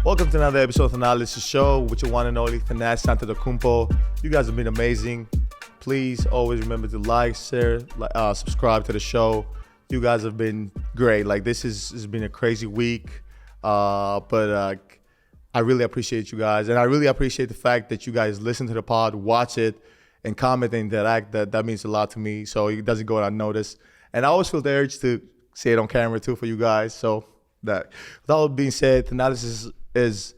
Welcome to another episode of the Thanalysis show with your one and only Thanasis Antetokounmpo. You guys have been amazing. Please always remember to like, share, subscribe to the show. You guys have been great. Like, this has been a crazy week, but I really appreciate you guys, and I really appreciate the fact that you guys listen to the pod, watch it, and comment and interact. That means a lot to me, so it doesn't go unnoticed. And I always feel the urge to say it on camera too for you guys. So that, with all being said, Thanalysis is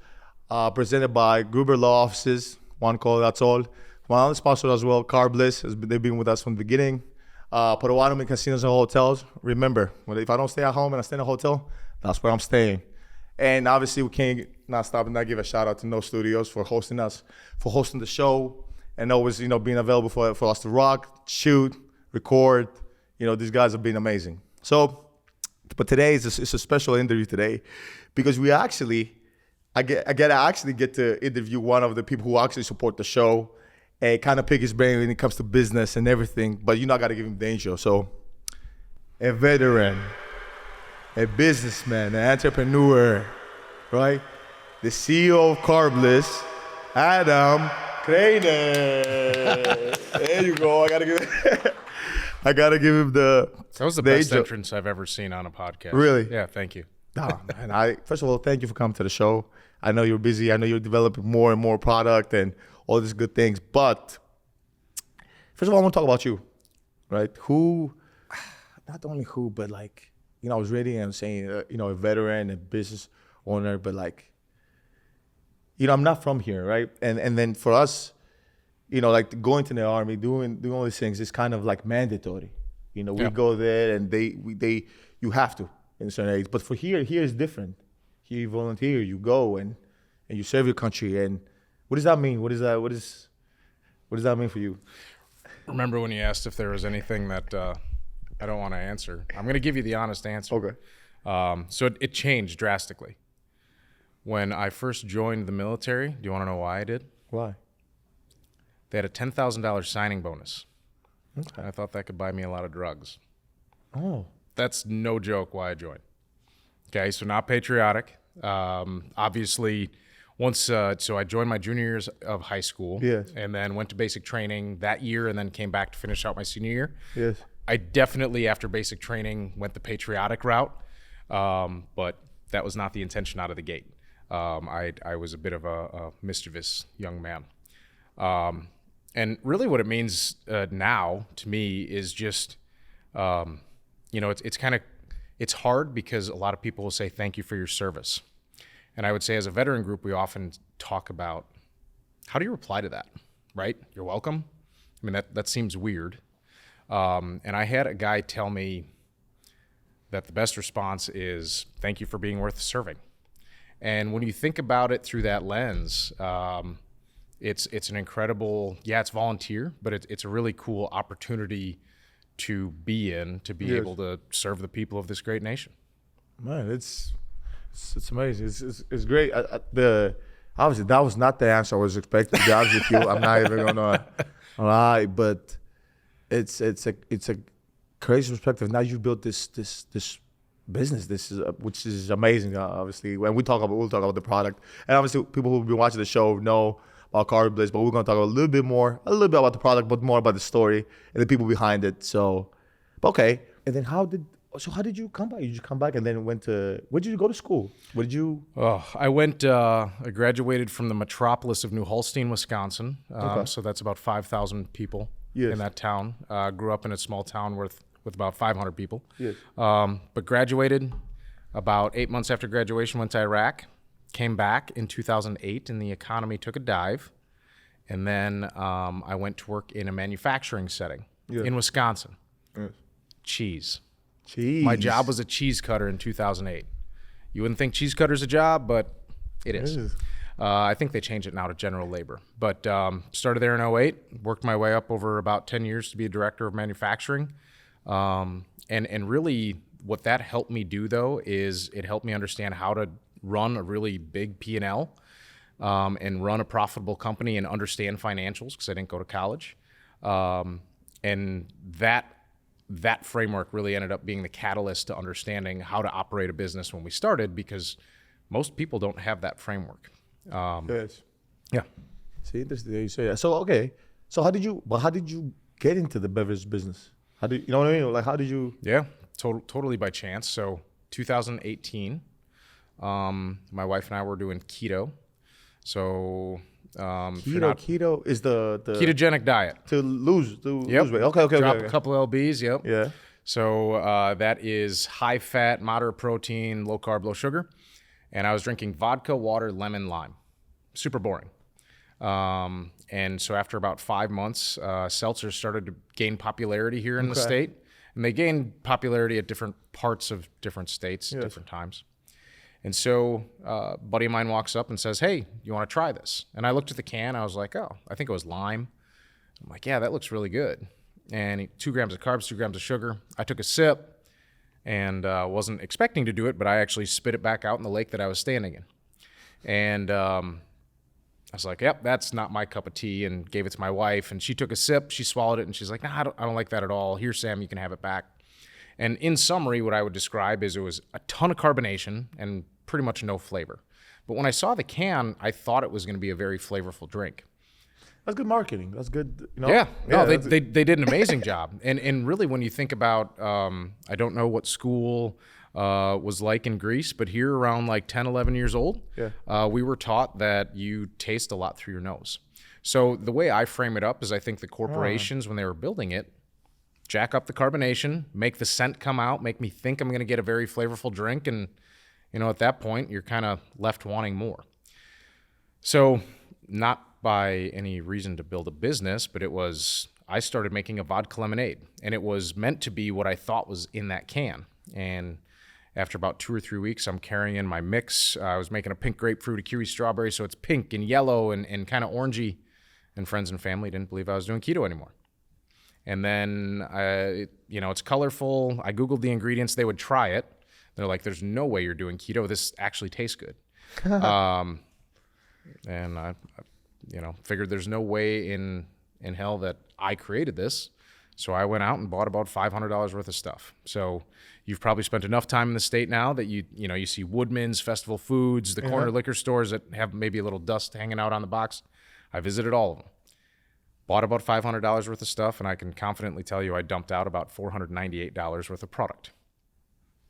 presented by Gruber Law Offices, one call, that's all. My other sponsor as well, Carbliss, they've been with us from the beginning. Potawatomi casinos and hotels. Remember, if I don't stay at home and I stay in a hotel, that's where I'm staying. And obviously, we can't not stop and not give a shout out to No Studios for hosting us, for hosting the show, and always, being available for us to rock, shoot, record. These guys have been amazing. So, but today it's a special interview today, because I get to interview one of the people who actually support the show and kind of pick his brain when it comes to business and everything. But I got to give him the intro. So, a veteran, a businessman, an entrepreneur, right? The CEO of Carbliss, Adam Kroener. There you go. I gotta give him the. That was the best entrance I've ever seen on a podcast. Really? Yeah, thank you. Oh, man, first of all, thank you for coming to the show. I know you're busy. I know you're developing more and more product and all these good things. But first of all, I want to talk about you, right? Not only who, but I was reading and saying, a veteran, a business owner, but I'm not from here, right? And then for us, going to the army, doing all these things is kind of mandatory. We go there and you have to in a certain age. But for here is different. Here you volunteer, you go and you serve your country. And what does that mean? What does that mean for you? Remember when you asked if there was anything that I don't want to answer? I'm going to give you the honest answer. Okay. So it changed drastically. When I first joined the military, do you want to know why I did? Why? They had a $10,000 signing bonus. Okay. I thought that could buy me a lot of drugs. Oh. That's no joke why I joined. Okay, so not patriotic. Obviously, so I joined my junior years of high school. Yes. And then went to basic training that year and then came back to finish out my senior year. Yes. I definitely, after basic training, went the patriotic route, but that was not the intention out of the gate. I was a bit of a mischievous young man. And really what it means now to me is just, it's hard because a lot of people will say thank you for your service. And I would say as a veteran group, we often talk about how do you reply to that, right? You're welcome. I mean, that seems weird. And I had a guy tell me that the best response is thank you for being worth serving. And when you think about it through that lens, it's an incredible, it's volunteer, but it's a really cool opportunity to be able to serve the people of this great nation. Man, it's amazing. It's great. Obviously that was not the answer I was expecting. To be honest with you, I'm not even gonna lie, but it's a crazy perspective. Now you built this business. Which is amazing. Obviously, when we'll talk about the product, and obviously people who've been watching the show know about Carbliss, but we're gonna talk a little bit about the product, but more about the story and the people behind it. So, okay. And then how did you come back? You just come back and then where did you go to school? What did you? I graduated from the metropolis of New Holstein, Wisconsin. Okay. So that's about 5,000 people Yes. in that town. Grew up in a small town with about 500 people. Yes. But graduated about 8 months after graduation, went to Iraq, came back in 2008, and the economy took a dive. And then I went to work in a manufacturing setting in Wisconsin. Yes. Cheese. Cheese. My job was a cheese cutter in 2008. You wouldn't think cheese cutter's a job, but it is. I think they changed it now to general labor. But started there in 2008, worked my way up over about 10 years to be a director of manufacturing. And really what that helped me do, though, is it helped me understand how to run a really big P&L and run a profitable company and understand financials, because I didn't go to college. And that framework really ended up being the catalyst to understanding how to operate a business when we started, because Most people don't have that framework. Yes. Yeah. See, interesting that you say that. So okay, so how did you get into the beverage business? How did you know what I mean? Like how did you? Yeah, totally by chance. So 2018, my wife and I were doing keto. So Keto is the ketogenic diet. to lose Yep. weight. Okay. Drop a couple lbs. Yep. Yeah. So that is high fat, moderate protein, low carb, low sugar. And I was drinking vodka, water, lemon, lime. Super boring. And so after about 5 months, seltzers started to gain popularity here in the state. And they gained popularity at different parts of different states at different times. And so a buddy of mine walks up and says, hey, you want to try this? And I looked at the can. I was like, oh, I think it was lime. I'm like, yeah, that looks really good. And 2 grams of carbs, 2 grams of sugar. I took a sip and wasn't expecting to do it, but I actually spit it back out in the lake that I was standing in. And I was like, yep, that's not my cup of tea, and gave it to my wife. And she took a sip, she swallowed it, and she's like, nah, I don't like that at all. Here, Sam, you can have it back. And in summary, what I would describe is it was a ton of carbonation and pretty much no flavor. But when I saw the can, I thought it was going to be a very flavorful drink. That's good marketing. That's good. You know? Yeah. No, they did an amazing job. And really, when you think about, I don't know what school was like in Greece, but here around like 10, 11 years old, we were taught that you taste a lot through your nose. So the way I frame it up is I think the corporations, when they were building it, jack up the carbonation, make the scent come out, make me think I'm going to get a very flavorful drink. And, you know, at that point, you're kind of left wanting more. So not by any reason to build a business, but I started making a vodka lemonade, and it was meant to be what I thought was in that can. And after about 2 or 3 weeks, I'm carrying in my mix. I was making a pink grapefruit, a kiwi strawberry, so it's pink and yellow and kind of orangey. And friends and family didn't believe I was doing keto anymore. And then, it's colorful. I Googled the ingredients. They would try it. They're like, there's no way you're doing keto. This actually tastes good. And I figured there's no way in hell that I created this. So I went out and bought about $500 worth of stuff. So you've probably spent enough time in the state now that you see Woodman's, Festival Foods, the corner liquor stores that have maybe a little dust hanging out on the box. I visited all of them. Bought about $500 worth of stuff, and I can confidently tell you I dumped out about $498 worth of product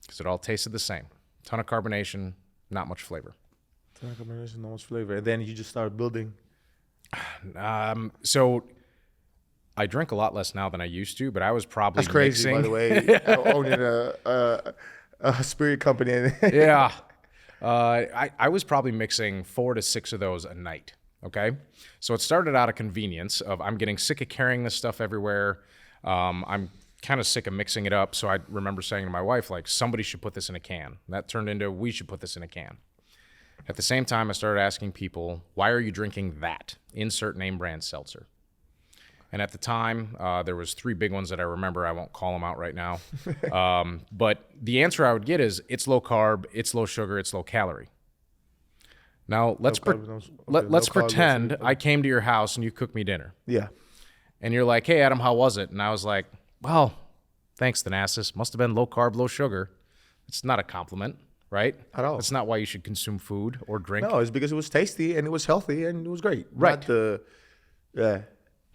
because it all tasted the same. Ton of carbonation, not much flavor. Ton of carbonation, not much flavor. And then you just started building. So I drink a lot less now than I used to, but I was probably That's crazy, by the way, owning a spirit company. Yeah. I was probably mixing 4 to 6 of those a night. Okay. So it started out of convenience of I'm getting sick of carrying this stuff everywhere. I'm kind of sick of mixing it up. So I remember saying to my wife, like, somebody should put this in a can. That turned into, we should put this in a can. At the same time, I started asking people, why are you drinking that? Insert name brand seltzer. And at the time, there was 3 big ones that I remember. I won't call them out right now. But the answer I would get is it's low carb, it's low sugar, it's low calorie. Now, let's pretend I came to your house and you cooked me dinner. Yeah. And you're like, hey, Adam, how was it? And I was like, well, thanks, Thanasis. Must have been low carb, low sugar. It's not a compliment, right? At all. That's not why you should consume food or drink. No, it's because it was tasty and it was healthy and it was great. Right.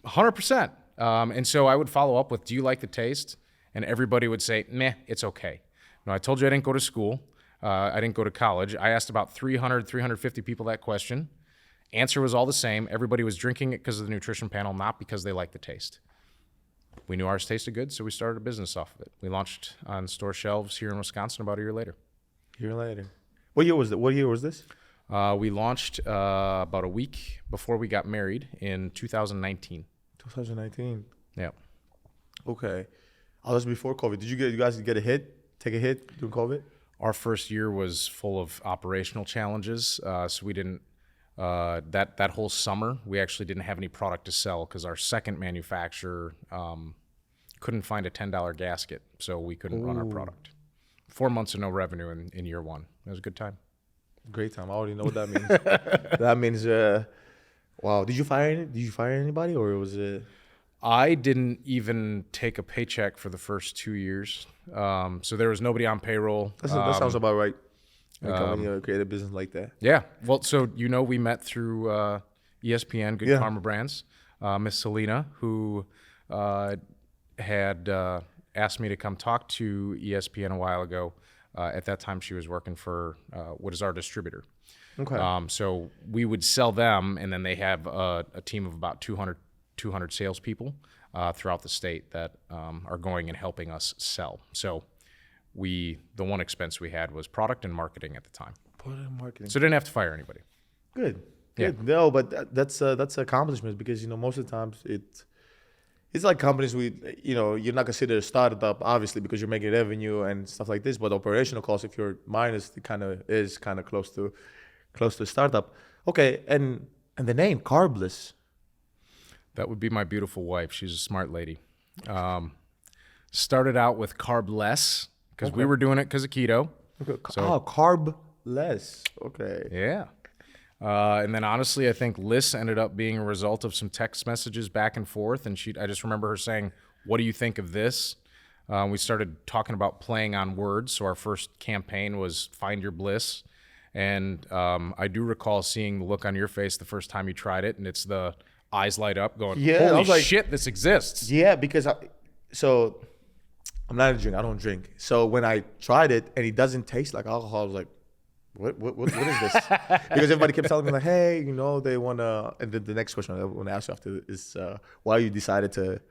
100%. And so I would follow up with, do you like the taste? And everybody would say, meh, it's okay. No, I told you I didn't go to school. I didn't go to college. I asked about 300, 350 people that question. Answer was all the same. Everybody was drinking it because of the nutrition panel, not because they liked the taste. We knew ours tasted good, so we started a business off of it. We launched on store shelves here in Wisconsin about a year later. What year was it? What year was this? We launched about a week before we got married in 2019. 2019. Yeah. Okay. Oh, that's before COVID. Did you guys take a hit during COVID? Our first year was full of operational challenges, so we didn't. That whole summer, we actually didn't have any product to sell because our second manufacturer couldn't find a $10 gasket, so we couldn't run our product. 4 months of no revenue in year one. It was a good time. Great time. I already know what that means. That means, wow. Did you fire anybody, or was it? I didn't even take a paycheck for the first 2 years. So there was nobody on payroll. That sounds about right. When you create a business like that. Yeah. Well, so we met through ESPN, Good Karma Brands. Miss Selena, who had asked me to come talk to ESPN a while ago. At that time, she was working for what is our distributor. Okay. So we would sell them, and then they have a team of about 200 salespeople throughout the state that are going and helping us sell. So the one expense we had was product and marketing at the time. Product and marketing. So didn't have to fire anybody. Good. Yeah. No, but that's an accomplishment because most of the times it's like companies you're not considered a startup obviously because you're making revenue and stuff like this, but operational costs if you're minus it kind of close to startup. Okay, and the name Carbliss. That would be my beautiful wife. She's a smart lady. Started out with carbless because we were doing it because of keto. Okay. So, carbless. Okay. Yeah. And then honestly, I think Liz ended up being a result of some text messages back and forth. And I just remember her saying, "What do you think of this?" We started talking about playing on words. So our first campaign was "Find Your Bliss." And I do recall seeing the look on your face the first time you tried it, and it's the eyes light up going, holy shit, this exists. Yeah, because I'm not a drinker. I don't drink. So when I tried it and it doesn't taste like alcohol, I was like, what is this? Because everybody kept telling me like, hey, they want to, and the next question I want to ask you after is why you decided to,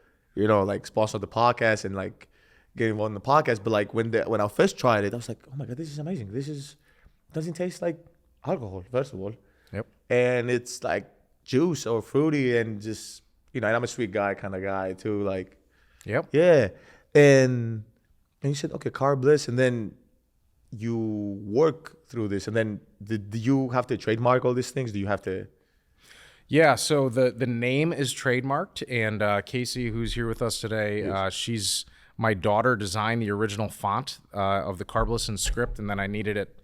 sponsor the podcast and like get involved in the podcast. But like when I first tried it, I was like, oh my God, this is amazing. Doesn't taste like alcohol, first of all. Yep. And it's like juice or fruity and just, and I'm a sweet guy kind of guy too. Like, yep. Yeah. And you said, okay, Carbliss, and then you work through this. And then do you have to trademark all these things? Do you have to? Yeah, so the name is trademarked, and Casey, who's here with us today, she's my daughter designed the original font of the Carbliss script, and then I needed it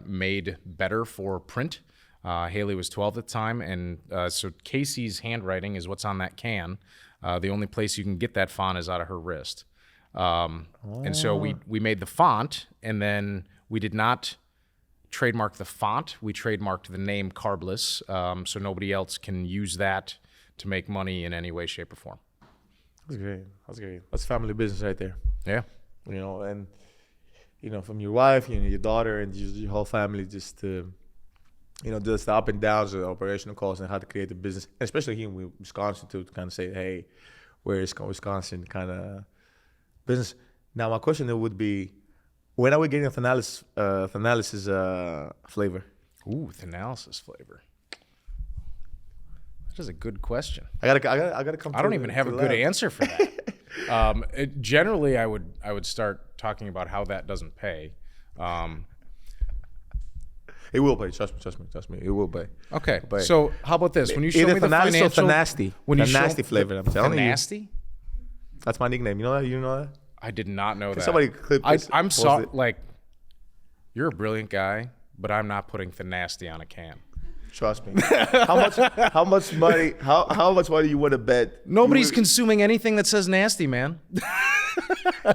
made better for print. Haley was 12 at the time, and so Casey's handwriting is what's on that can. The only place you can get that font is out of her wrist. And so we made the font, and then we did not trademark the font. We trademarked the name Carbliss, so nobody else can use that to make money in any way, shape, or form. That's great. That's family business right there. Yeah. And from your wife, your daughter, and just your whole family, just to, just the up and downs of the operational costs and how to create the business, and especially here in Wisconsin to kind of say, hey, where is Wisconsin kind of business? Now, my question would be, when are we getting a Thanalysis flavor? Ooh, Thanalysis flavor. That is a good question. I gotta come. I don't even have a good answer for that. Generally, I would start talking about how that doesn't pay. It will pay. Trust me. It will pay. Okay. So how about this? When you show me the financial, ThaNASTY. ThaNASTY flavor. I'm telling you. ThaNASTY? That's my nickname. You know that? You know that? I did not know that. Somebody clip this. I'm sorry. Like, you're a brilliant guy, but I'm not putting ThaNASTY on a can. Trust me. How much money you would have bet? Nobody's consuming anything that says nasty, man.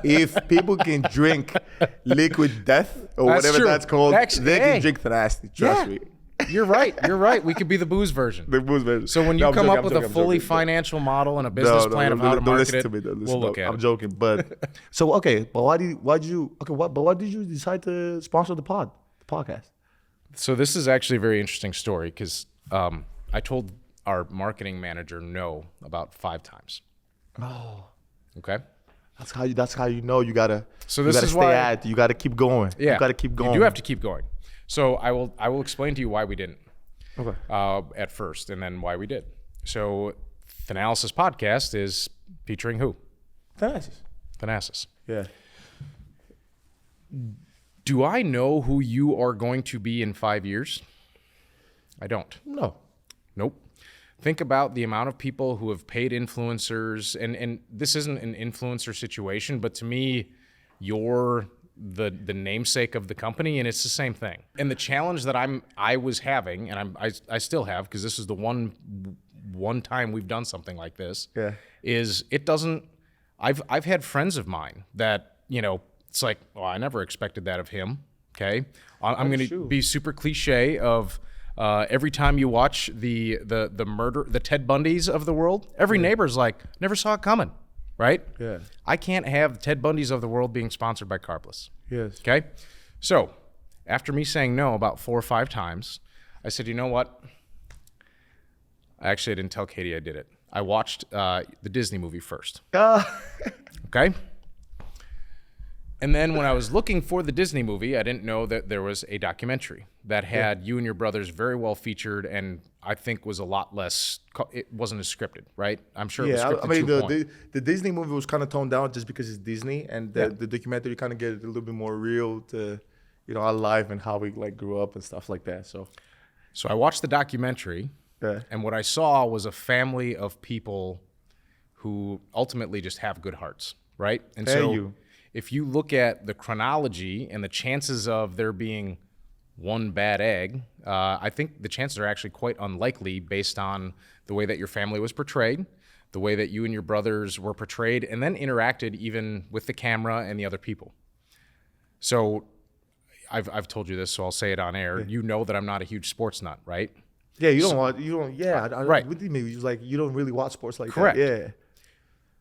If people can drink liquid death or whatever that's called, they can drink ThaNASTY. Trust me. You're right. We could be the booze version. The booze version. So when you come up with a fully financial model and a business plan of how to market it, we'll look at it. I'm joking, but so okay. But why did you decide to sponsor the podcast? So this is actually a very interesting story because I told our marketing manager no about 5 times. Oh. Okay. That's how you know you gotta. So this is why you gotta keep going. Yeah. You gotta keep going. You do have to keep going. So I will explain to you why we didn't. Okay. At first, and then why we did. So Thanalysis podcast is featuring who? Thanasis. Yeah. Do I know who you are going to be in 5 years? I don't. No. Nope. Think about the amount of people who have paid influencers, and this isn't an influencer situation, but to me, you're the namesake of the company, and it's the same thing. And the challenge that I was having, and I still have, because this is the one time we've done something like this, is it doesn't. I've had friends of mine that it's like, well, I never expected that of him. Okay, I'm going to true. be super cliche of every time you watch the murder, the Ted Bundys of the world, every neighbor's like, never saw it coming, right? Yeah. I can't have Ted Bundys of the world being sponsored by Carbliss. Yes. Okay, so after me saying no about 4 or 5 times, I said, you know what? Actually, I didn't tell Katie I did it. I watched the Disney movie first. Okay? And then when I was looking for the Disney movie, I didn't know that there was a documentary that had you and your brothers very well featured, and I think was a lot less, it wasn't as scripted, right? I'm sure it was scripted I mean, to a point. the Disney movie was kind of toned down just because it's Disney, and the documentary kind of get a little bit more real to, our life and how we like grew up and stuff like that. So I watched the documentary, yeah. and what I saw was a family of people who ultimately just have good hearts, right? And if you look at the chronology and the chances of there being one bad egg, I think the chances are actually quite unlikely based on the way that your family was portrayed, the way that you and your brothers were portrayed, and then interacted even with the camera and the other people. So I've told you this, so I'll say it on air. Yeah. You know that I'm not a huge sports nut, right? Yeah, right. With me, like you don't really watch sports like correct. That. Yeah.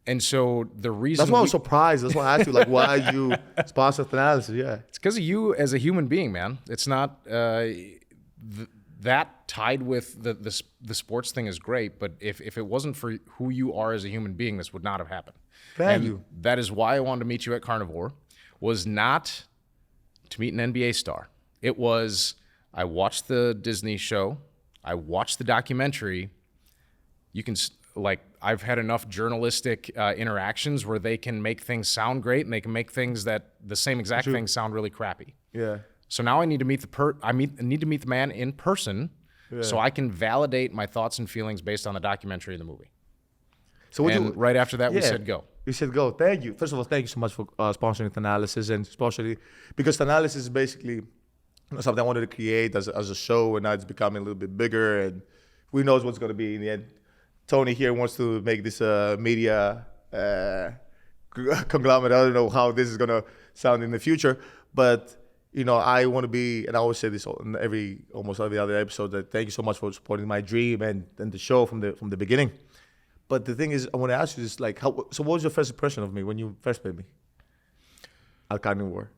And so the reason that's why I was surprised. That's why I asked you, like, why you sponsor Thanalysis? Yeah, it's because of you as a human being, man. It's not that tied with the sports thing is great, but if it wasn't for who you are as a human being, this would not have happened. Thank you. That is why I wanted to meet you at Carnivore. Was not to meet an NBA star. It was I watched the Disney show, I watched the documentary. You can. Like, I've had enough journalistic interactions where they can make things sound great and they can make things that the same exact thing sound really crappy. Yeah. So now I need to meet need to meet the man in person so I can validate my thoughts and feelings based on the documentary and the movie. So right after that, we said go. We said go. Thank you. First of all, thank you so much for sponsoring Thanalysis, and especially because Thanalysis is basically something I wanted to create as a show, and now it's becoming a little bit bigger, and who knows what's going to be in the end. Tony here wants to make this media conglomerate. I don't know how this is going to sound in the future, but I want to be, and I always say this in almost every other episode, that thank you so much for supporting my dream and the show from the beginning. But the thing is, I want to ask you this, like, so what was your first impression of me when you first met me at Carnivore?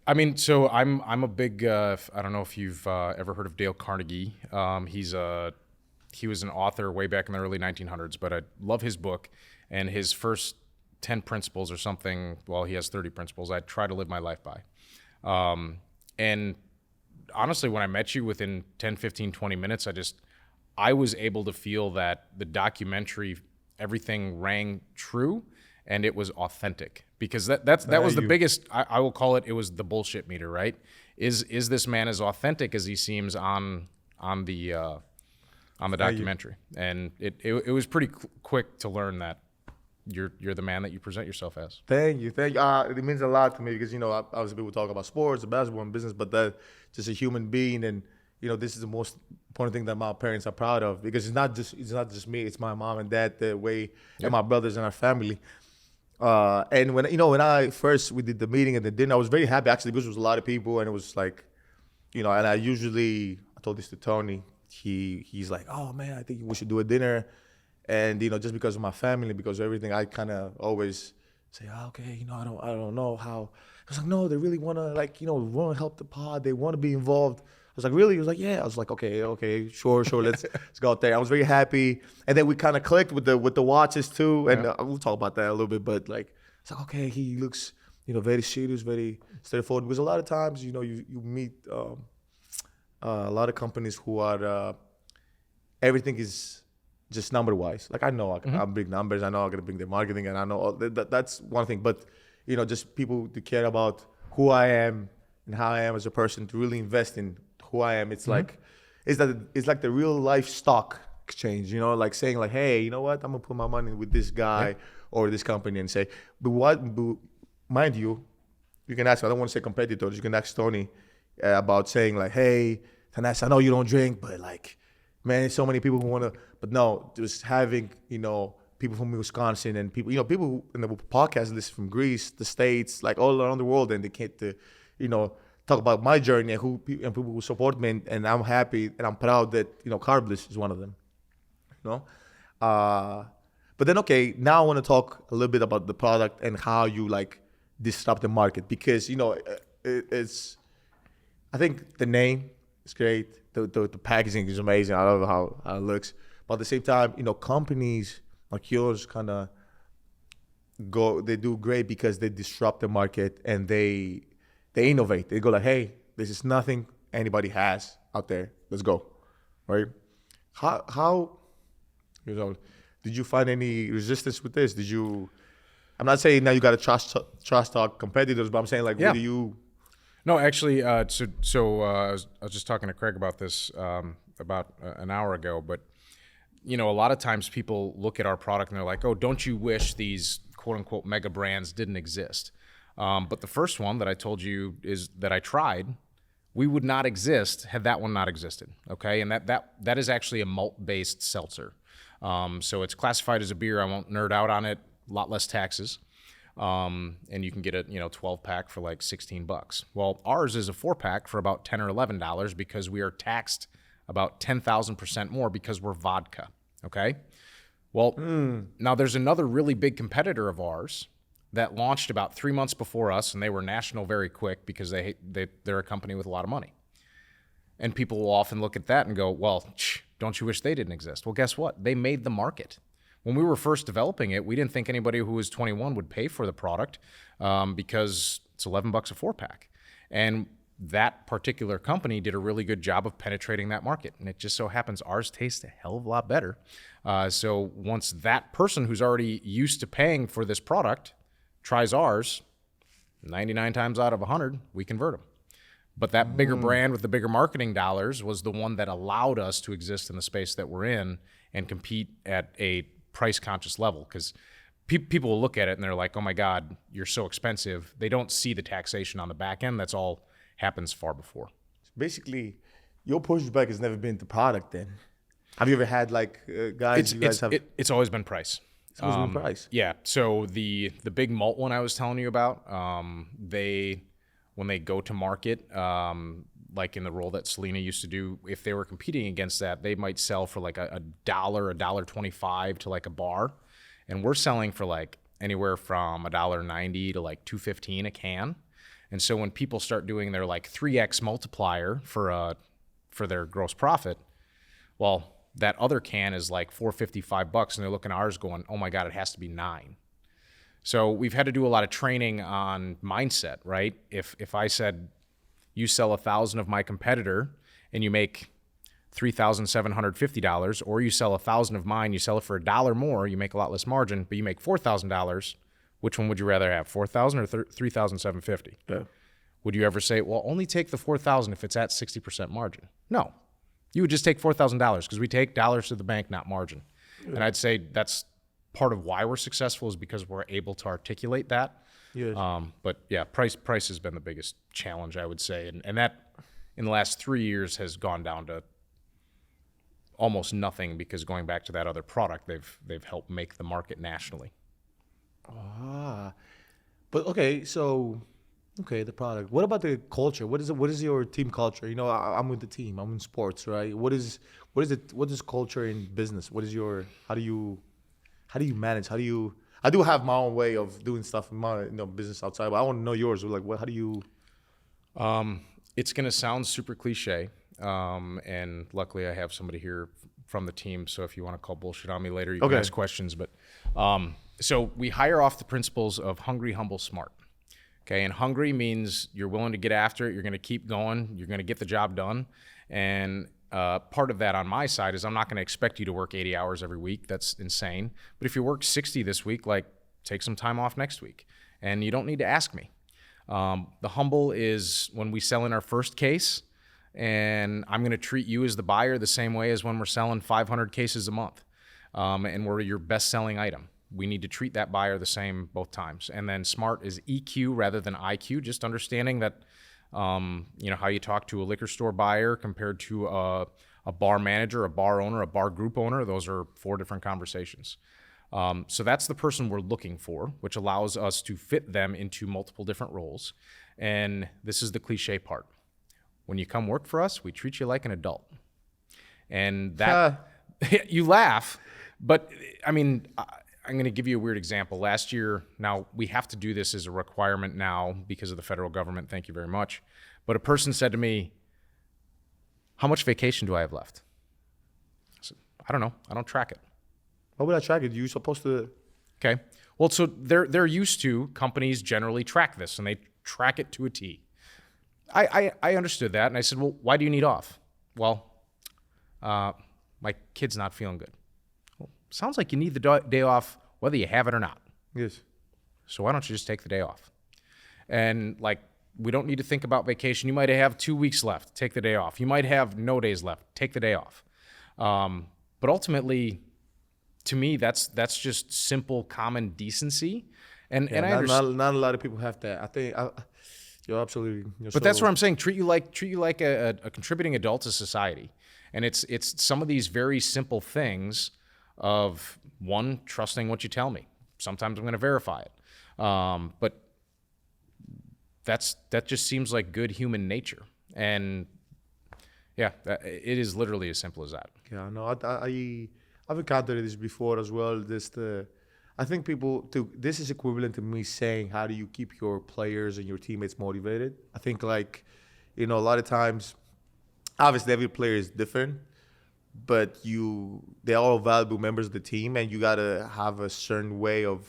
I mean, so I'm a big, I don't know if you've ever heard of Dale Carnegie. He was an author way back in the early 1900s, but I love his book, and his first 10 principles or something, well, he has 30 principles, I try to live my life by. And honestly, when I met you within 10, 15, 20 minutes, I was able to feel that the documentary, everything rang true and it was authentic, because that was the biggest, I will call it was the bullshit meter, right? Is this man as authentic as he seems on the documentary? And it was pretty quick to learn that you're the man that you present yourself as. Thank you. It means a lot to me because obviously people talk about sports, basketball, and business, but that just a human being, and this is the most important thing that my parents are proud of, because it's not just me, it's my mom and dad, the way, and my brothers and our family. And when we did the meeting and the dinner, I was very happy actually, because there was a lot of people, and it was like, and I told this to Tony. He's like, oh man, I think we should do a dinner, and just because of my family, because of everything, I kind of always say, okay, I don't know how. I was like, no, they really want to want to help the pod, they want to be involved. I was like, really? He was like, yeah. I was like, okay, sure, let's go out there. I was very happy, and then we kind of clicked with the watches too, and we'll talk about that a little bit. But it's like, okay, he looks very serious, very straightforward, because a lot of times you meet a lot of companies who are everything is just number wise. Like I know I'm big numbers. I know I'm gonna bring the marketing, and I know that's one thing. But just people to care about who I am and how I am as a person, to really invest in who I am. It's like it's like the real life stock exchange. Like saying like, hey, you know what? I'm gonna put my money with this guy or this company, and say, but mind you, you can ask. I don't want to say competitors. You can ask Tony about saying like, hey, Thanasis, I know you don't drink, but like, man, there's so many people who want to, but no, just having, people from Wisconsin and people in the podcast list from Greece, the States, like all around the world, and they can't, talk about my journey and and people who support me, and I'm happy and I'm proud that Carbliss is one of them. You know, but then okay, now I want to talk a little bit about the product and how you like disrupt the market because it's. I think the name is great. The packaging is amazing. I love how it looks. But at the same time, companies like yours kind of they do great because they disrupt the market and they innovate. They go like, hey, this is nothing anybody has out there. Let's go, right? How did you find any resistance with this? I'm not saying now you got to trust our competitors, but I'm saying like, what do you? No, actually, I was just talking to Craig about this about an hour ago, but a lot of times people look at our product and they're like, oh, don't you wish these quote unquote mega brands didn't exist? But the first one that I told you is that I tried, we would not exist had that one not existed. Okay. And that is actually a malt-based seltzer. So it's classified as a beer. I won't nerd out on it, a lot less taxes. And you can get a 12-pack for like $16. Well, ours is a 4-pack for about $10 or $11 because we are taxed about 10,000% more because we're vodka. Okay. Well, now there's another really big competitor of ours that launched about 3 months before us, and they were national very quick because they're a company with a lot of money. And people will often look at that and go, well, don't you wish they didn't exist? Well, guess what? They made the market. When we were first developing it, we didn't think anybody who was 21 would pay for the product because it's $11 a 4-pack. And that particular company did a really good job of penetrating that market. And it just so happens ours tastes a hell of a lot better. So once that person who's already used to paying for this product tries ours, 99 times out of 100, we convert them. But that bigger brand with the bigger marketing dollars was the one that allowed us to exist in the space that we're in and compete at a price-conscious level. Because people will look at it and they're like, oh my God, you're so expensive. They don't see the taxation on the back end. That's all happens far before. Basically, your pushback has never been the product then. Have you ever had like guys? It's always been price. It's always been price. Yeah. So the big malt one I was telling you about, when they go to market, like in the role that Selena used to do, if they were competing against that, they might sell for like $1, $1.25 to like a bar, and we're selling for like anywhere from $1.90 to like $2.15 a can. And so when people start doing their like 3x multiplier for their gross profit, well, that other can is like $4.55, and they're looking at ours going, oh my God, it has to be $9. So we've had to do a lot of training on mindset, right? If I said you sell 1,000 of my competitor and you make $3,750, or you sell 1,000 of mine, you sell it for $1 more, you make a lot less margin, but you make $4,000. Which one would you rather have, 4,000 or 3,750? Yeah. Would you ever say, well, only take the 4,000 if it's at 60% margin? No, you would just take $4,000 because we take dollars to the bank, not margin. Yeah. And I'd say that's part of why we're successful is because we're able to articulate that. Yes. But yeah, price has been the biggest challenge, I would say, and that in the last 3 years has gone down to almost nothing because going back to that other product, they've helped make the market nationally. But the product. What about the culture? What is your team culture? I'm with the team. I'm in sports, right? What is culture in business? How do you manage? I do have my own way of doing stuff in my business outside, but I want to know yours. Like, how do you? It's going to sound super cliche, and luckily I have somebody here from the team. So if you want to call bullshit on me later, you can ask questions. But so we hire off the principles of hungry, humble, smart. Okay, and hungry means you're willing to get after it. You're going to keep going. You're going to get the job done. And part of that on my side is I'm not going to expect you to work 80 hours every week. That's insane. But if you work 60 this week, like take some time off next week. And you don't need to ask me. The humble is when we sell in our first case, and I'm going to treat you as the buyer the same way as when we're selling 500 cases a month, and we're your best-selling item. We need to treat that buyer the same both times. And then smart is EQ rather than IQ, just understanding that how you talk to a liquor store buyer compared to a bar manager, a bar owner, a bar group owner. Those are 4 different conversations. So that's the person we're looking for, which allows us to fit them into multiple different roles. And this is the cliche part. When you come work for us, we treat you like an adult. And that, you laugh, but I mean, I'm going to give you a weird example. Last year, now we have to do this as a requirement now because of the federal government. Thank you very much. But a person said to me, how much vacation do I have left? I said, I don't know. I don't track it. Why would I track it? You're supposed to. Okay. Well, so they're used to, companies generally track this, and they track it to a T. I understood that, and I said, well, why do you need off? Well, my kid's not feeling good. Well, sounds like you need the day off whether you have it or not. Yes. So why don't you just take the day off? And like, we don't need to think about vacation. You might have 2 weeks left. Take the day off. You might have no days left. Take the day off. But ultimately, to me, that's just simple common decency. And I understand. Not a lot of people have that. I think you're absolutely. But that's what I'm saying. Treat you like a contributing adult to society. And it's some of these very simple things of, one, trusting what you tell me. Sometimes I'm going to verify it. But that just seems like good human nature. And yeah, it is literally as simple as that. Yeah, no, I've encountered this before as well. I think this is equivalent to me saying, how do you keep your players and your teammates motivated? I think a lot of times, obviously every player is different, but they're all valuable members of the team, and you gotta have a certain way of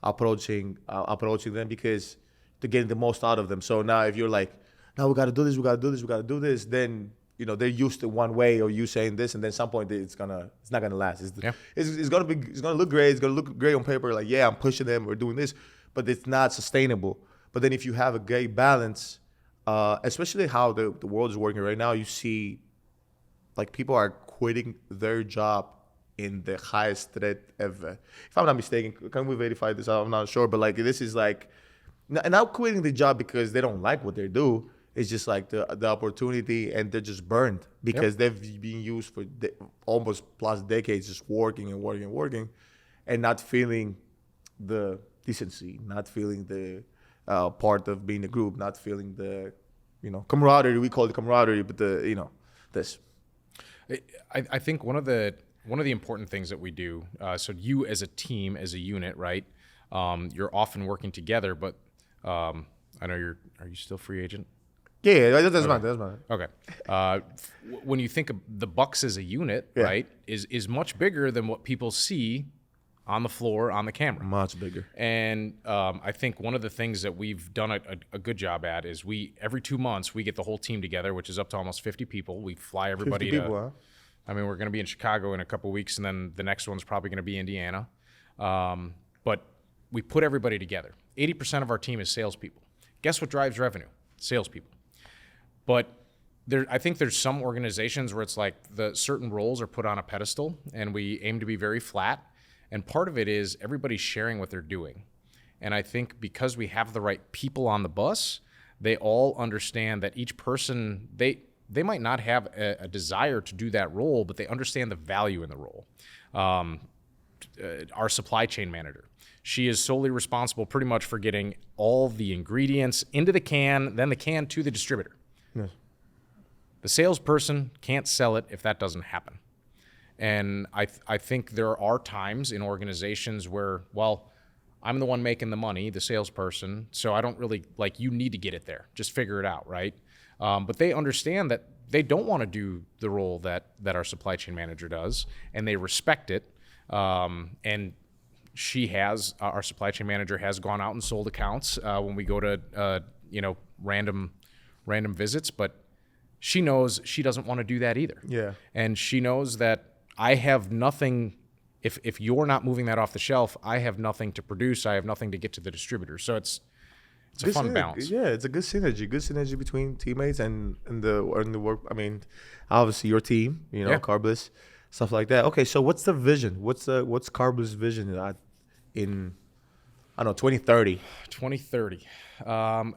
approaching them because to get the most out of them. So now if you're like, now we gotta do this, then they're used to one way of you saying this, and then at some point it's not gonna last. It's gonna look great. It's gonna look great on paper. Like, yeah, I'm pushing them, we're doing this, but it's not sustainable. But then if you have a great balance, especially how the world is working right now, you see like people are quitting their job in the highest threat ever. If I'm not mistaken, can we verify this? I'm not sure, but like this is like, not quitting the job because they don't like what they do. It's just like the opportunity, and they're just burned because they've been used for almost plus decades, just working, and not feeling the decency, not feeling the part of being a group, not feeling the camaraderie. We call it camaraderie, but this. I think one of the important things that we do. So you as a team, as a unit, right? You're often working together, but I know are you still free agent? Yeah, that's mine. Okay. When you think of the Bucks as a unit, right, is much bigger than what people see on the floor, on the camera. Much bigger. And I think one of the things that we've done a good job at is every 2 months we get the whole team together, which is up to almost 50 people. We fly everybody 50 people, huh? I mean, we're going to be in Chicago in a couple of weeks, and then the next one's probably going to be Indiana. But we put everybody together. 80% of our team is salespeople. Guess what drives revenue? Salespeople. But I think there's some organizations where it's like the certain roles are put on a pedestal, and we aim to be very flat. And part of it is everybody's sharing what they're doing. And I think because we have the right people on the bus, they all understand that each person, they might not have a desire to do that role, but they understand the value in the role. Our supply chain manager, she is solely responsible pretty much for getting all the ingredients into the can, then the can to the distributor. Yes. The salesperson can't sell it if that doesn't happen. And I think there are times in organizations where, well, I'm the one making the money, the salesperson, so I don't really, you need to get it there. Just figure it out, right? But they understand that they don't want to do the role that our supply chain manager does, and they respect it. And our supply chain manager has gone out and sold accounts when we go to, random visits, but she knows she doesn't want to do that either. Yeah. And she knows that I have nothing, if you're not moving that off the shelf, I have nothing to produce, I have nothing to get to the distributor. So it's a fun balance. Yeah, it's a good synergy between teammates and the work. I mean, obviously your team, Carbliss, stuff like that. Okay, so what's the vision? What's Carbliss' vision in 2030? 2030.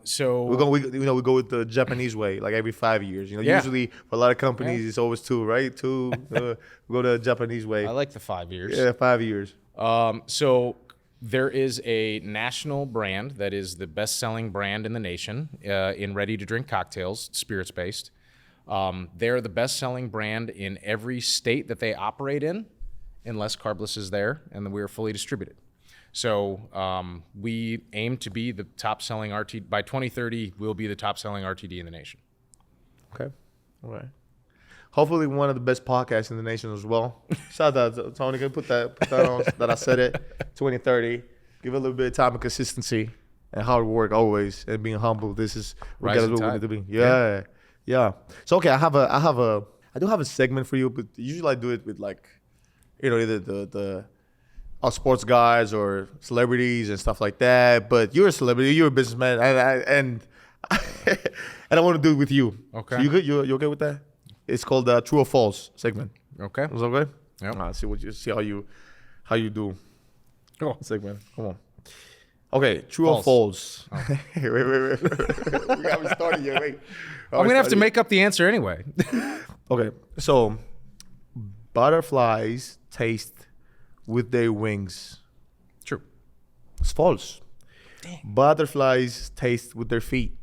So we go with the Japanese way, like every 5 years. Usually for a lot of companies it's always 2, right? 2. We go the Japanese way. I like the 5 years. Yeah, 5 years. So there is a national brand that is the best-selling brand in the nation in ready-to-drink cocktails, spirits-based. They're the best-selling brand in every state that they operate in, unless Carbliss is there, and then we are fully distributed. So we aim to be the top-selling RTD. By 2030, we'll be the top-selling RTD in the nation. Okay. All right. Hopefully one of the best podcasts in the nation as well. Shout out to Tony. Can put that on that I said it. 2030. Give it a little bit of time and consistency and hard work always and being humble. This is what we need to be. Yeah. So okay, I do have a segment for you, but usually I do it with like, either the sports guys or celebrities and stuff like that. But you're a celebrity, you're a businessman, and I want to do it with you. Okay. So you good? You okay with that? It's called the True or False segment. Okay. Is that okay? Yeah. See how you do. Cool. Segment. Come on. Okay. True False. or false? Oh. wait. We got me started here. Wait. I'm gonna have to make up the answer anyway. Okay. So butterflies taste with their wings. True. It's false. Dang. Butterflies taste with their feet.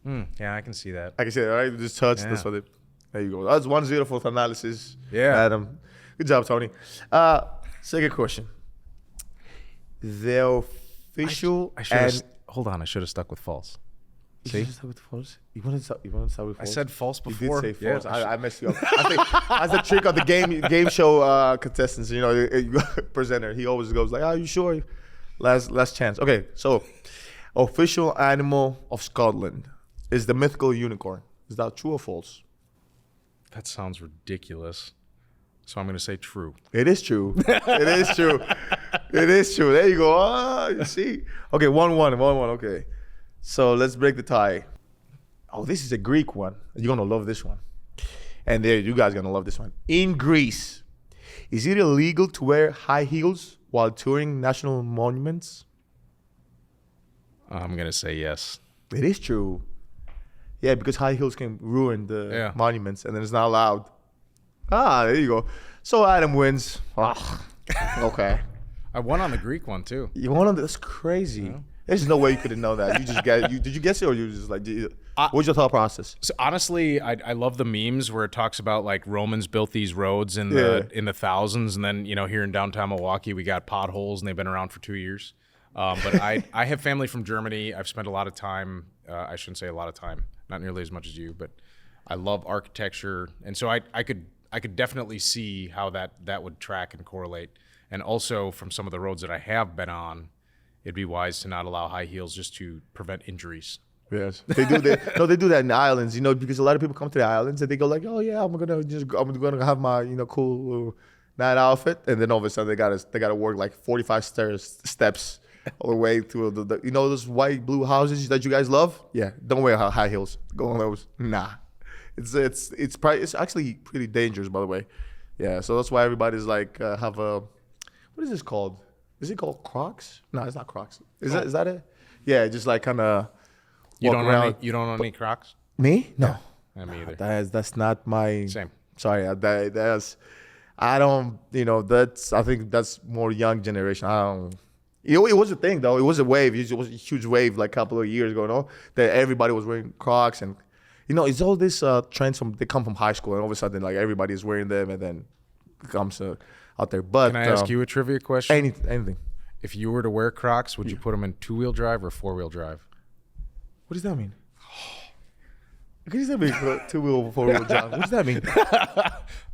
Yeah, I can see that. I can say that, right? Just touch. Yeah. That's what it. There you go. That's 1-0 for Thanalysis. Yeah. Adam. Good job, Tony. Second question. The official hold on. I should have stuck with false. You See? should start with false? You want to start with false? I said false You before. did say false. Yeah, I messed you up. I think that's the trick of the game show contestants. Presenter. He always goes like, "Are you sure?" Last chance. Okay, so official animal of Scotland is the mythical unicorn. Is that true or false? That sounds ridiculous. So I'm going to say true. It is true. It is true. It is true. There you go. Ah, you see. Okay, 1-1. Okay. So let's break the tie. Oh, this is a Greek one. You're going to love this one. And there, you guys are going to love this one. In Greece, is it illegal to wear high heels while touring national monuments? I'm going to say yes. It is true. Yeah, because high heels can ruin the monuments, and then it's not allowed. Ah, there you go. So Adam wins. Okay. I won on the Greek one, too. You won on that's crazy. Yeah. There's no way you could have known that. You just guess. Did you guess it, or you just like? What was your thought process? So honestly, I love the memes where it talks about like Romans built these roads in the thousands, and then here in downtown Milwaukee we got potholes, and they've been around for 2 years. But I have family from Germany. I've spent a lot of time. I shouldn't say a lot of time, not nearly as much as you, but I love architecture, and so I could definitely see how that would track and correlate. And also from some of the roads that I have been on, it'd be wise to not allow high heels just to prevent injuries. Yes, they do. They do that in the islands, because a lot of people come to the islands and they go like, oh yeah, I'm gonna have my cool night outfit, and then all of a sudden they gotta work like 45 steps all the way to the those white blue houses that you guys love. Yeah, don't wear high heels. Go on those. Nah, it's actually pretty dangerous, by the way. Yeah, so that's why everybody's like have a what is this called? Is it called Crocs? No, it's not Crocs. Is that it? Yeah, just like kind of. You don't own any Crocs? Me? No. Yeah, me either. That's not my. Same. Sorry, that's. I don't. I think that's more young generation. I don't. It was a thing though. It was a wave. It was a huge wave like a couple of years ago. No, that everybody was wearing Crocs, and it's all this trends they come from high school, and all of a sudden like everybody is wearing them, and then it comes out there. But can I ask you a trivia question? Anything. If you were to wear Crocs, would you put them in 2-wheel drive or 4-wheel drive? What does that mean? What does that mean? 2-wheel, 4-wheel drive. What does that mean?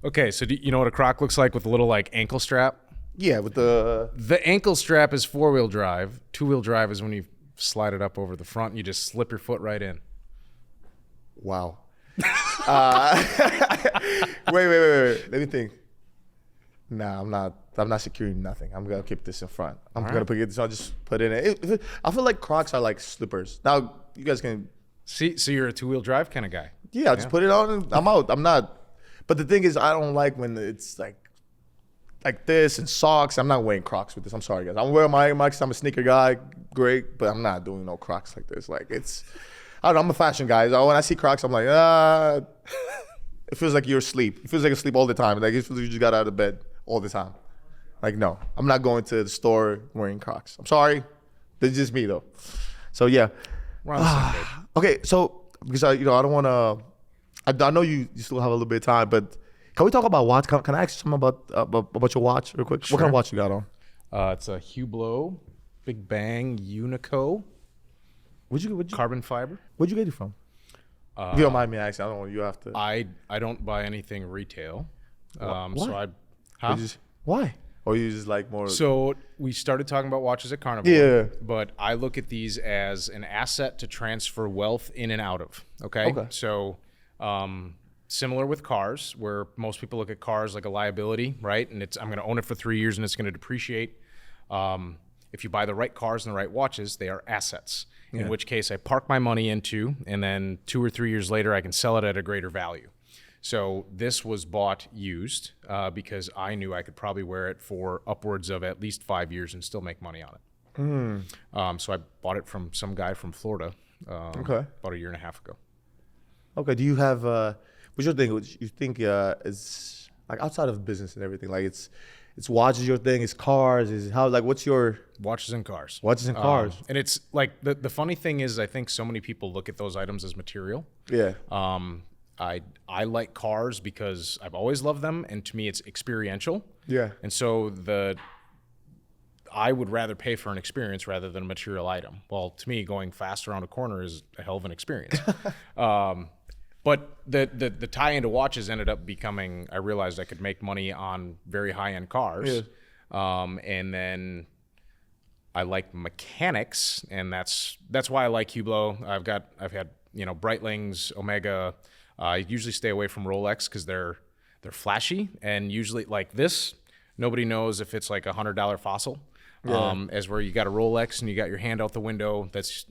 Okay, so do you know what a Croc looks like with a little like ankle strap? Yeah, with the ankle strap is 4-wheel drive. 2-wheel drive is when you slide it up over the front and you just slip your foot right in. Wow. Wait. Let me think. Nah, I'm not securing nothing. I'm gonna keep this in front. I'm gonna put this on. Just put it in. I feel like Crocs are like slippers. Now you guys can see. So you're a 2-wheel drive kind of guy. Yeah, just put it on and I'm out. I'm not. But the thing is, I don't like when it's like this and socks. I'm not wearing Crocs with this. I'm sorry, guys. I'm wearing my because I'm a sneaker guy. Great, but I'm not doing no Crocs like this. Like I don't know. I'm a fashion guy. So when I see Crocs, I'm like, It feels like you're asleep. It feels like you're asleep all the time. Like it feels like you just got out of bed all the time. Like, no, I'm not going to the store wearing Crocs. I'm sorry. That's just me, though. So, yeah. We're on the same page. Okay, so, because I don't want to, I know you still have a little bit of time, but can we talk about watch? Can I ask you something about your watch real quick? Sure. What kind of watch you got on? It's a Hublot Big Bang Unico carbon fiber. Where'd you get it from? If you don't mind me asking, I don't want you have to. I don't buy anything retail. Why? So Why? Or you just like more? So we started talking about watches at Carnival. Yeah. But I look at these as an asset to transfer wealth in and out of. Okay. So similar with cars, where most people look at cars like a liability, right? And I'm going to own it for 3 years and it's going to depreciate. If you buy the right cars and the right watches, they are assets. In which case I park my money into, and then 2 or 3 years later, I can sell it at a greater value. So this was bought used because I knew I could probably wear it for upwards of at least 5 years and still make money on it. So I bought it from some guy from Florida about a year and a half ago. Okay. Do you have, what's your thing? You think is like outside of business and everything, like it's watches your thing, it's cars, is how, like, what's your watches and cars? Watches and cars. And it's like the funny thing is I think so many people look at those items as material. Yeah. I like cars because I've always loved them, and to me it's experiential. Yeah. And so I would rather pay for an experience rather than a material item. Well, to me, going fast around a corner is a hell of an experience. But the tie into watches ended up becoming, I realized I could make money on very high-end cars. Yeah. And then I like mechanics, and that's why I like Hublot. I've had Breitlings, Omega. I usually stay away from Rolex because they're flashy, and usually like this, nobody knows if it's like $100 fossil. Yeah. As where you got a Rolex and you got your hand out the window, that's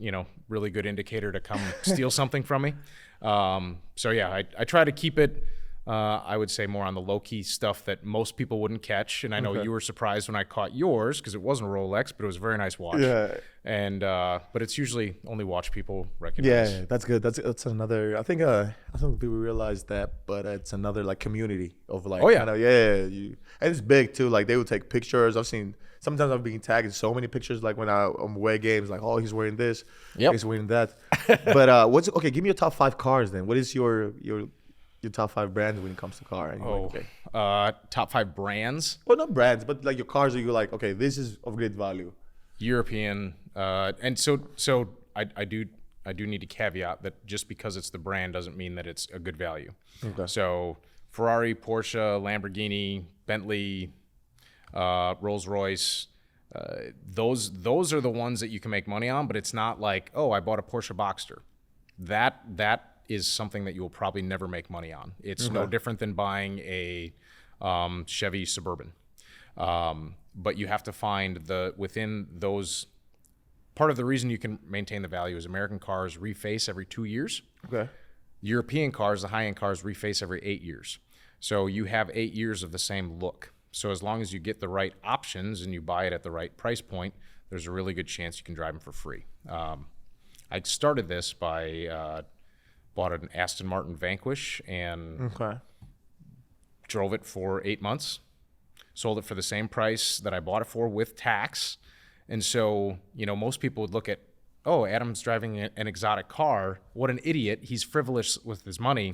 really good indicator to come steal something from me. So yeah, I try to keep it, I would say, more on the low-key stuff that most people wouldn't catch. And I know you were surprised when I caught yours because it wasn't a Rolex, but it was a very nice watch. Yeah. And but it's usually only watch people recognize. Yeah, that's good. That's another. I think people realize that, but it's another like community of like. Oh yeah. And it's big too. Like they would take pictures. I've seen. Sometimes I'm being tagged in so many pictures, like when I'm away games, like, oh, he's wearing this, he's wearing that. But give me your top 5 cars then. What is your top 5 brands when it comes to car? Top 5 brands? Well, not brands, but like your cars that you're like, okay, this is of great value. European, and so I do need to caveat that just because it's the brand doesn't mean that it's a good value. Okay. So Ferrari, Porsche, Lamborghini, Bentley, Rolls-Royce, those are the ones that you can make money on, but it's not like, oh, I bought a Porsche Boxster. That is something that you will probably never make money on. It's no different than buying a Chevy Suburban. But you have to find within those, part of the reason you can maintain the value is American cars reface every 2 years. Okay. European cars, the high-end cars, reface every 8 years. So you have 8 years of the same look. So as long as you get the right options and you buy it at the right price point, there's a really good chance you can drive them for free. I started this by bought an Aston Martin Vanquish and drove it for 8 months. Sold it for the same price that I bought it for with tax. And so, most people would look at, oh, Adam's driving an exotic car. What an idiot. He's frivolous with his money.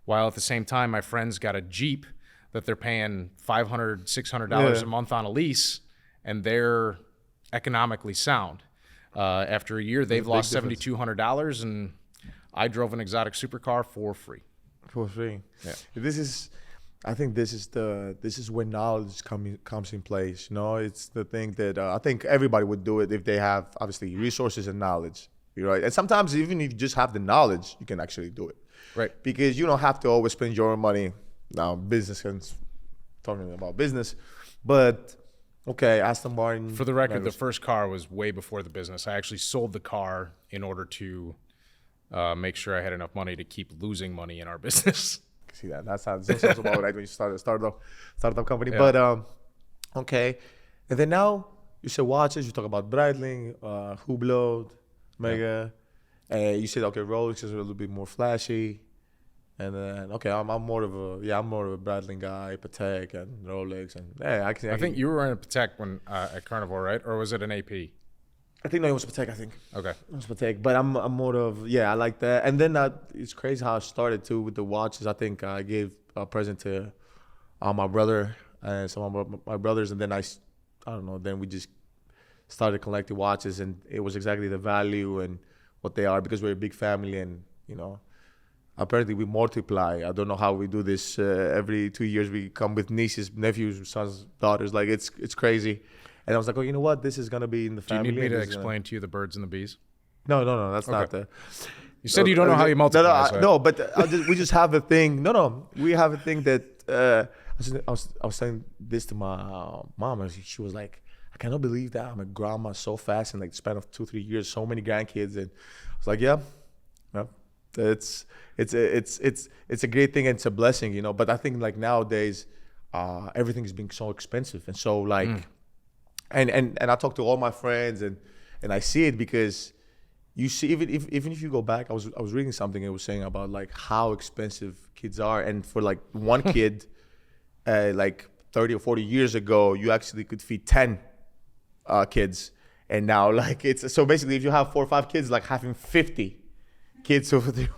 While at the same time, my friend's got a Jeep that they're paying $500, $600 a month on a lease, and they're economically sound. After a year, they've lost $7,200, and I drove an exotic supercar for free. For free. Yeah. I think this is where knowledge comes in place. It's the thing that I think everybody would do it if they have obviously resources and knowledge. Right. And sometimes even if you just have the knowledge, you can actually do it. Right. Because you don't have to always spend your own money. Now, business, talking about business, but Aston Martin. For the record, the first car was way before the business. I actually sold the car in order to make sure I had enough money to keep losing money in our business. See that? That sounds about right when you start a startup company. Yeah. But and then now you said watches. You talk about Breitling, Hublot, Omega. You said Rolex is a little bit more flashy. And then I'm more of a Breitling guy, Patek and Rolex, and I think you were in a Patek when at Carnivore, right? Or was it an AP? I think no, it was Patek. Okay. It was Patek, but I'm more of I like that. And then it's crazy how I started too with the watches. I think I gave a present to my brother and some of my brothers, and then I don't know. Then we just started collecting watches, and it was exactly the value and what they are because we're a big family, and apparently we multiply. I don't know how we do this. Every 2 years we come with nieces, nephews, sons, daughters. Like it's crazy. And I was like, oh, you know what? This is gonna be in the family. Do you need me to explain to you the birds and the bees? No, that's not the. You said you don't know how you multiply. No, but we just have a thing. No, we have a thing that I was saying this to my mom, and she was like, I cannot believe that I'm a grandma so fast in like the span of 2-3 years, so many grandkids, and I was like, yeah, it's a great thing and it's a blessing, But I think like nowadays, everything is being so expensive, and so like, and I talk to all my friends, and I see it because. You see, even if you go back, I was reading something. It was saying about like how expensive kids are, and for like one kid, like 30 or 40 years ago, you actually could feed 10 kids, and now like it's so basically if you have 4 or 5 kids, like having 50 kids over there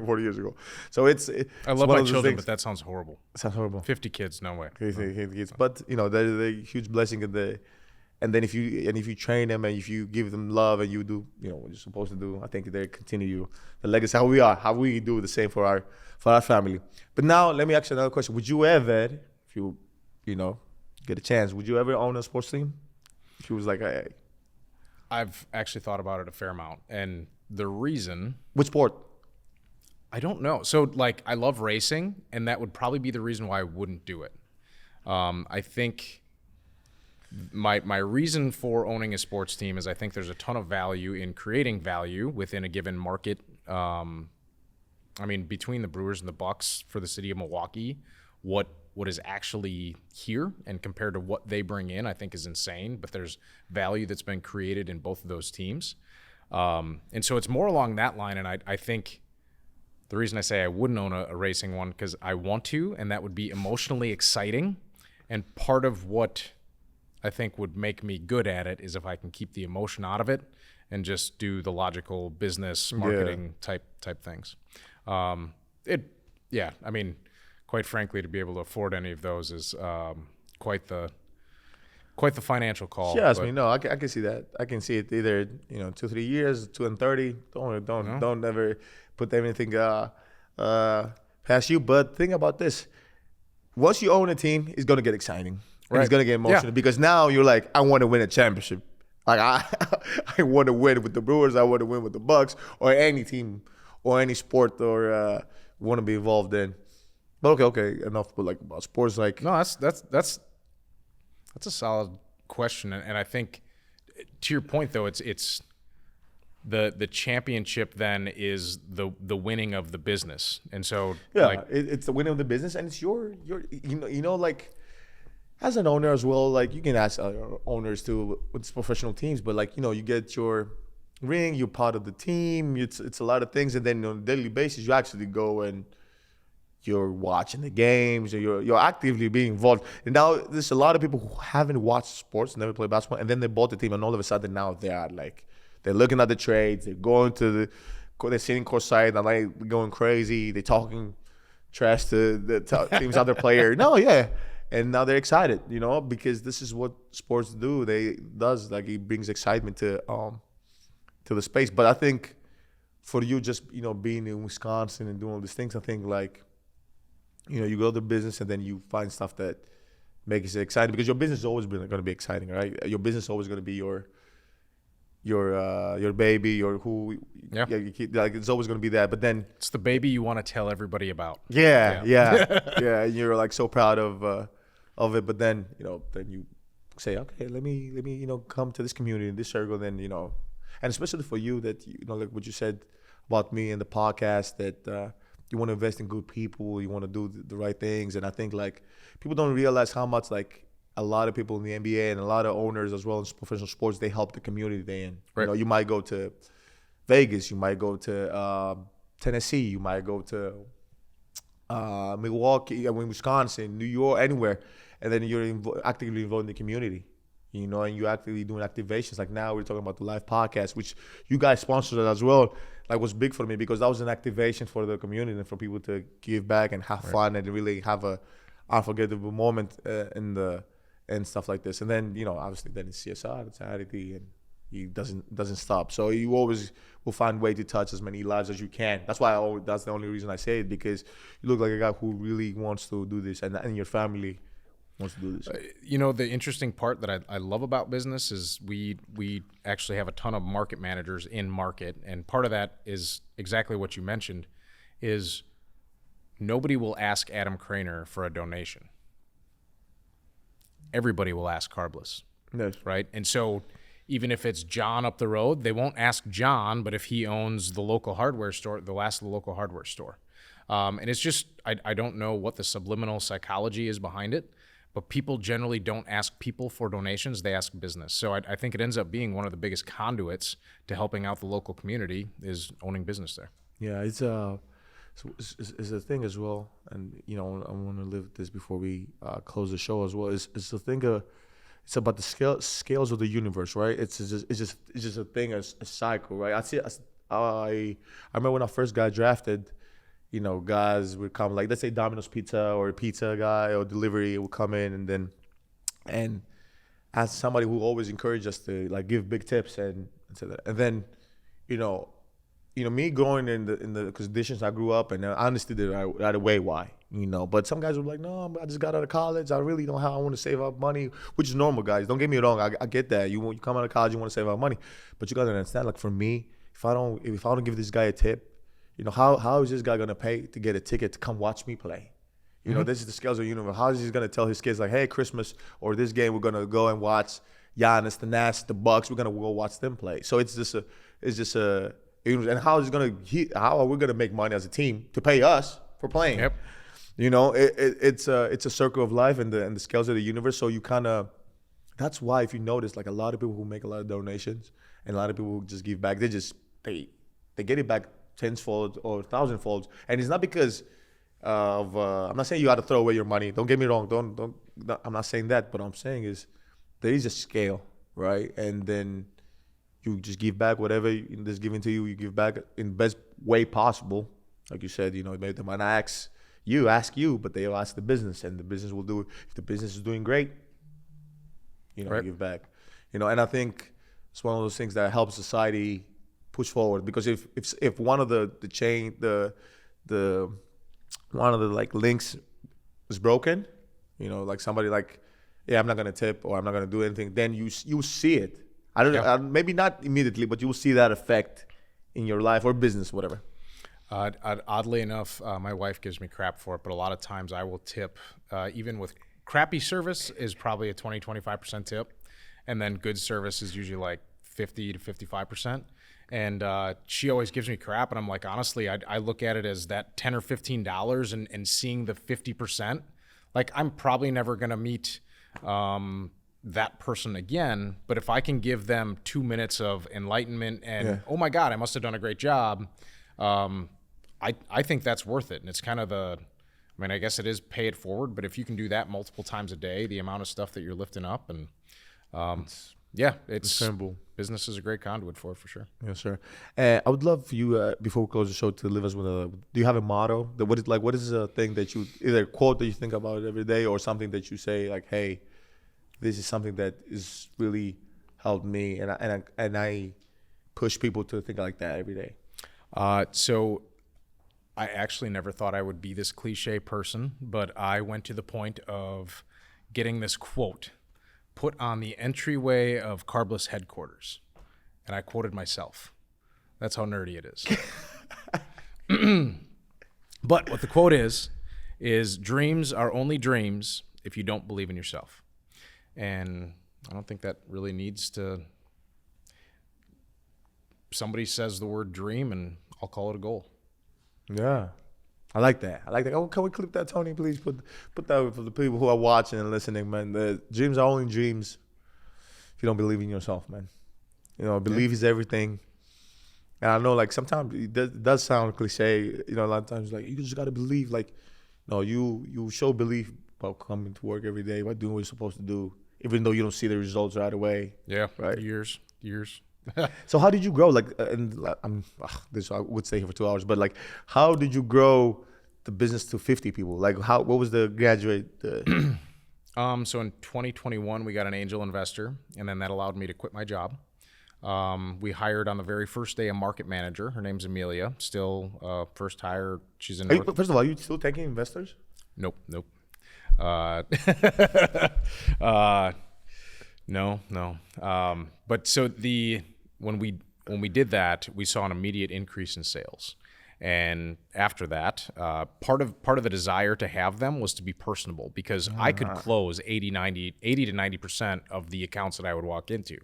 40 years ago. So I love my children, but that sounds horrible. Sounds horrible. 50 kids, no way. 50 kids, but they're a huge blessing in the. And then if you train them and if you give them love and you do what you're supposed to do, I think they continue the legacy how we do the same for our family. But now let me ask you another question: would you ever, if you get a chance, would you ever own a sports team? If you was like, hey. I've actually thought about it a fair amount, and the reason. Which sport? I don't know. So like I love racing, and that would probably be the reason why I wouldn't do it. I think. My reason for owning a sports team is I think there's a ton of value in creating value within a given market. Between the Brewers and the Bucks for the city of Milwaukee, what is actually here and compared to what they bring in, I think is insane. But there's value that's been created in both of those teams. And so it's more along that line. And I think the reason I say I wouldn't own a racing one because I want to, and that would be emotionally exciting. And part of what I think would make me good at it is if I can keep the emotion out of it and just do the logical business marketing type things. Quite frankly, to be able to afford any of those is quite the financial call. Yes, I can see that. I can see it either 2-3 years, 2 and 30. Don't ever put anything past you. But think about this: once you own a team, it's gonna get exciting. Right. And it's gonna get emotional because now you're like, I want to win a championship. Like I want to win with the Brewers. I want to win with the Bucks or any team or any sport or want to be involved in. But okay, enough. But like about sports, like no, that's a solid question, and I think to your point though, it's the championship then is the winning of the business, and so it's the winning of the business, and it's your like. As an owner as well, like you can ask owners too with professional teams, but like you get your ring, you're part of the team. It's a lot of things, and then on a daily basis, you actually go and you're watching the games, or you're actively being involved. And now there's a lot of people who haven't watched sports, never played basketball, and then they bought the team, and all of a sudden now they're looking at the trades, they're going to they're sitting courtside, and like going crazy, they're talking trash to the team's other player. No, yeah. And now they're excited, because this is what sports do. It brings excitement to the space. But I think for you, just being in Wisconsin and doing all these things, I think like, you go to business and then you find stuff that makes it exciting because your business is always going to be exciting, right? Your business is always going to be your baby or who. Yeah. Like it's always going to be that. But then it's the baby you want to tell everybody about. Yeah. And you're like so proud of it, but then then you say, okay, let me come to this community in this circle, then and especially for you that like what you said about me and the podcast that you want to invest in good people, you want to do the right things, and I think like people don't realize how much like a lot of people in the NBA and a lot of owners as well in professional sports, they help the community they're in. Right. You might go to Vegas, you might go to Tennessee, you might go to Milwaukee, I mean, Wisconsin, New York, anywhere, and then you're actively involved in the community, and you're actively doing activations. Like now we're talking about the live podcast, which you guys sponsored it as well. Like was big for me because that was an activation for the community and for people to give back and have fun and really have a unforgettable moment and stuff like this. And then obviously then it's CSR, it's charity, and it doesn't stop. So you always will find a way to touch as many lives as you can. That's why that's the only reason I say it, because you look like a guy who really wants to do this, and your family wants to do this. The interesting part that I love about business is we actually have a ton of market managers in market, and part of that is exactly what you mentioned, is nobody will ask Adam Kroener for a donation. Everybody will ask Carbliss, Yes. right? And so even if it's John up the road, they won't ask John, but if he owns the local hardware store, they'll ask the local hardware store. And it's just, I don't know what the subliminal psychology is behind it, but people generally don't ask people for donations, they ask business. So I think it ends up being one of the biggest conduits to helping out the local community is owning business there. Yeah, it's a thing as well, and I want to live this before we close the show as well. It's the thing it's about the scales of the universe, right? It's just a thing, a cycle, right? I remember when I first got drafted, guys would come, like let's say Domino's Pizza or a pizza guy or delivery would come in, and as somebody who always encouraged us to like give big tips and say that, and then me growing in the conditions I grew up in, I understood it right away why, but some guys were like, no, I just got out of college, I really don't have, I want to save up money, which is normal, guys, don't get me wrong, I get that, you come out of college, you want to save up money, but you got to understand, like for me, if I don't give this guy a tip, how is this guy gonna pay to get a ticket to come watch me play? This is the scales of the universe. How is he gonna tell his kids like, hey, Christmas or this game, we're gonna go and watch Giannis, ThaNASTY, the Bucks. We're gonna go watch them play. So it's just a. And how are we gonna make money as a team to pay us for playing? Yep. It's a circle of life and the scales of the universe. So you kind of. That's why if you notice, like a lot of people who make a lot of donations and a lot of people who just give back, they get it back tenfold or thousandfold, and it's not because of I'm not saying you got to throw away your money, don't get me wrong, don't I'm not saying that, but what I'm saying is there is a scale, right? And then you just give back whatever is given to you, you give back in the best way possible. Like you said, maybe they might not ask you, but they'll ask the business, and the business will do it. If the business is doing great, Right. give back, and I think it's one of those things that helps society push forward, because if one of the one of the like links is broken, like somebody like, yeah, I'm not gonna tip or I'm not gonna do anything, then you see it. I don't know, maybe not immediately, but you will see that effect in your life or business, whatever. Oddly enough, my wife gives me crap for it, but a lot of times I will tip, even with crappy service is probably a 20-25% tip, and then good service is usually like 50 to 55%. And she always gives me crap, and I'm like, honestly, I look at it as that $10 or $15 and seeing the 50%. Like, I'm probably never gonna meet that person again, but if I can give them 2 minutes of enlightenment and oh my God, I must have done a great job, I think that's worth it. And it's kind of I guess it is pay it forward, but if you can do that multiple times a day, the amount of stuff that you're lifting up, and it's incredible. Business is a great conduit for sure. Yes, sir. I would love for you, before we close the show, to leave us with do you have a motto? What is a thing that you, either a quote that you think about every day or something that you say like, hey, this is something that is really helped me, and I push people to think like that every day. So I actually never thought I would be this cliche person, but I went to the point of getting this quote put on the entryway of Carbliss headquarters, and I quoted myself. That's how nerdy it is. But what the quote is dreams are only dreams if you don't believe in yourself. And I don't think that really needs to, somebody says the word dream and I'll call it a goal. Yeah. I like that. Oh, can we clip that, Tony? Please put that for the people who are watching and listening, man. The dreams are only dreams if you don't believe in yourself, man. Belief is everything. And I know, like, sometimes it does sound cliche. A lot of times, like, you just got to believe. Like, No, you show belief about coming to work every day, about doing what you're supposed to do, even though you don't see the results right away. Yeah, Right. Years. So how did you grow? Like, this I would stay here for 2 hours, but like, how did you grow the business to 50 people? Like, what was the graduate? So in 2021, we got an angel investor, and then that allowed me to quit my job. We hired on the very first day a market manager. Her name's Amelia. Still first hire. She's in. First of all, are you still taking investors? Nope. No. But so when we did that, we saw an immediate increase in sales. And after that, part of the desire to have them was to be personable, because I could close 80 to 90% of the accounts that I would walk into.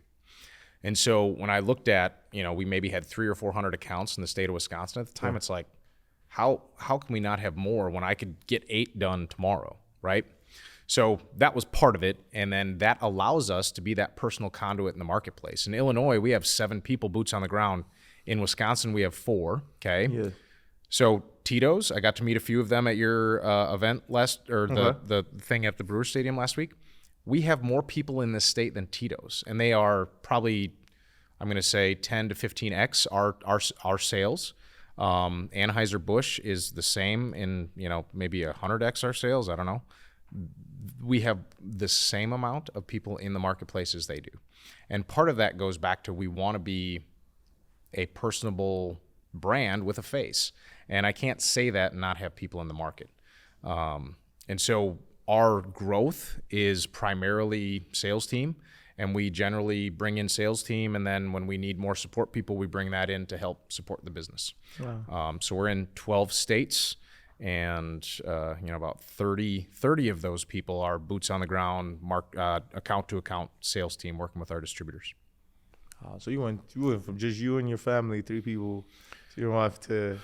And so when I looked at, we maybe had 300 or 400 accounts in the state of Wisconsin at the time, It's like, how can we not have more when I could get 8 done tomorrow, right? So that was part of it, and then that allows us to be that personal conduit in the marketplace. In Illinois, we have 7 people, boots on the ground. In Wisconsin, we have 4, okay? Yeah. So Tito's, I got to meet a few of them at your event the thing at the Brewer Stadium last week. We have more people in this state than Tito's, and they are probably, I'm going to say 10 to 15x our sales. Anheuser-Busch is the same in, maybe 100x our sales. I don't know. We have the same amount of people in the marketplace as they do. And part of that goes back to, we want to be a personable brand with a face. And I can't say that and not have people in the market. And so our growth is primarily sales team, and we generally bring in sales team, and then when we need more support people, we bring that in to help support the business. Wow. So we're in 12 states, and about 30 of those people are boots on the ground, account to account sales team working with our distributors. So you went from just you and your family, 3 people, to your wife to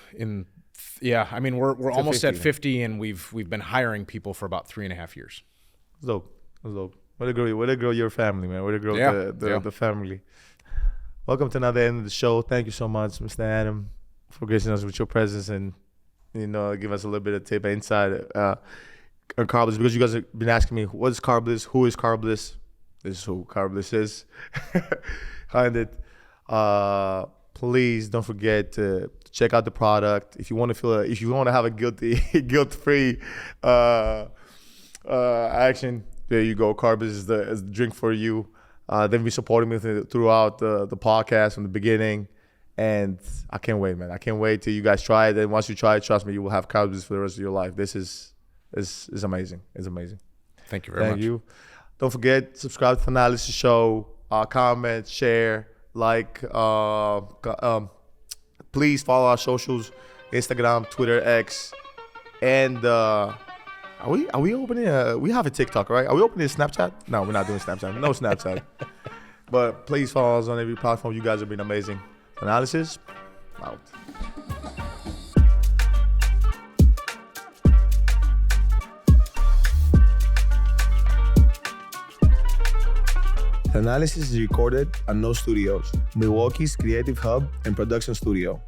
we're almost 50. at 50, and we've been hiring people for about 3.5 years. That's dope. Way to grow your family, man. Way to grow the family. Welcome to another end of the show. Thank you so much, Mr. Adam, for gracing us with your presence and give us a little bit of tip and insight on Carbliss, because you guys have been asking me, what is Carbliss? Who is Carbliss? This is who Carbliss is. Behind it. Please don't forget to check out the product. If you want to have a guilt-free action, there you go. Carbliss is the drink for you. They've been supporting me throughout the podcast from the beginning, and I can't wait, man. I can't wait till you guys try it. And once you try it, trust me, you will have Carbliss for the rest of your life. This is amazing. It's amazing. Thank you very much. Thank you. Don't forget, subscribe to the Thanalysis show. Comment, share, like. Please follow our socials: Instagram, Twitter, X, and are we opening? We have a TikTok, right? Are we opening Snapchat? No, we're not doing Snapchat. No Snapchat. But please follow us on every platform. You guys have been amazing. Thanalysis out. Thanalysis is recorded at No Studios, Milwaukee's creative hub and production studio.